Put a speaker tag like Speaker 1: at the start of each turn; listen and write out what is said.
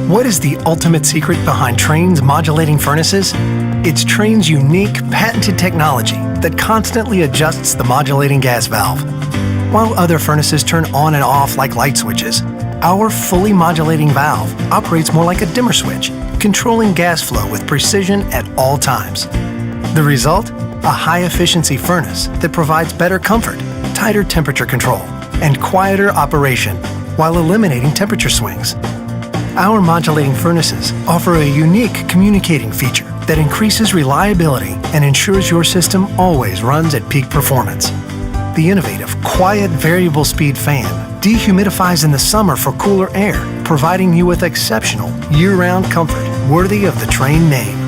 Speaker 1: What is the ultimate secret behind Trane's modulating furnaces? It's Trane's unique, patented technology that constantly adjusts the modulating gas valve. While other furnaces turn on and off like light switches, our fully modulating valve operates more like a dimmer switch, controlling gas flow with precision at all times. The result? A high-efficiency furnace that provides better comfort, tighter temperature control, and quieter operation while eliminating temperature swings. Our modulating furnaces offer a unique communicating feature that increases reliability and ensures your system always runs at peak performance. The innovative, quiet, variable speed fan dehumidifies in the summer for cooler air, providing you with exceptional, year-round comfort worthy of the Trane name.